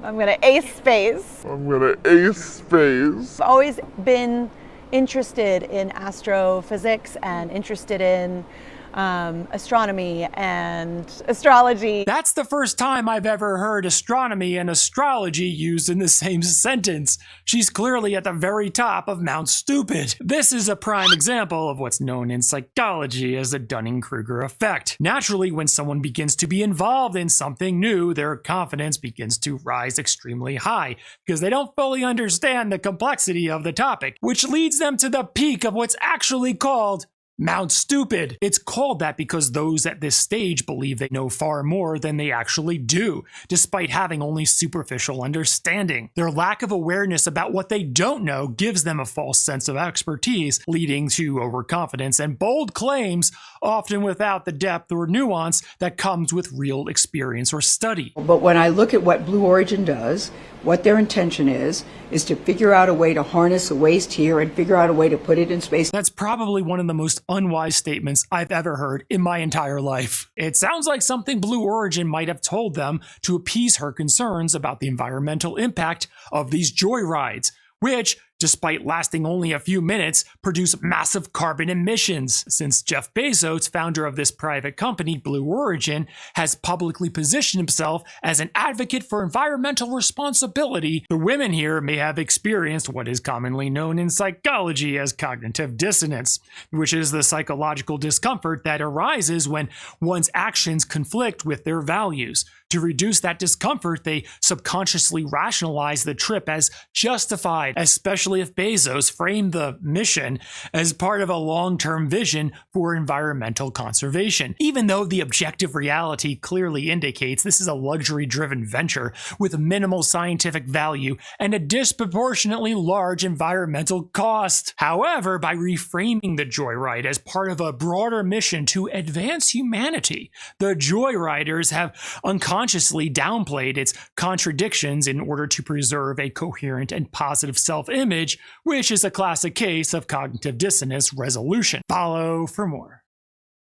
I'm gonna ace space. I've always been interested in astrophysics and interested in astronomy and astrology. That's the first time I've ever heard astronomy and astrology used in the same sentence. She's clearly at the very top of Mount Stupid. This is a prime example of what's known in psychology as the Dunning-Kruger effect. Naturally, when someone begins to be involved in something new, their confidence begins to rise extremely high because they don't fully understand the complexity of the topic, which leads them to the peak of what's actually called Mount Stupid. It's called that because those at this stage believe they know far more than they actually do, despite having only superficial understanding. Their lack of awareness about what they don't know gives them a false sense of expertise, leading to overconfidence and bold claims, often without the depth or nuance that comes with real experience or study. But when I look at what Blue Origin does, what their intention is to figure out a way to harness the waste here and figure out a way to put it in space. That's probably one of the most unwise statements I've ever heard in my entire life. It sounds like something Blue Origin might have told them to appease her concerns about the environmental impact of these joyrides, which, despite lasting only a few minutes, produce massive carbon emissions. Since Jeff Bezos, founder of this private company, Blue Origin, has publicly positioned himself as an advocate for environmental responsibility, the women here may have experienced what is commonly known in psychology as cognitive dissonance, which is the psychological discomfort that arises when one's actions conflict with their values. To reduce that discomfort, they subconsciously rationalize the trip as justified, especially if Bezos framed the mission as part of a long-term vision for environmental conservation. Even though the objective reality clearly indicates this is a luxury-driven venture with minimal scientific value and a disproportionately large environmental cost. However, by reframing the joyride as part of a broader mission to advance humanity, the joyriders have unconsciously downplayed its contradictions in order to preserve a coherent and positive self-image, which is a classic case of cognitive dissonance resolution. Follow for more.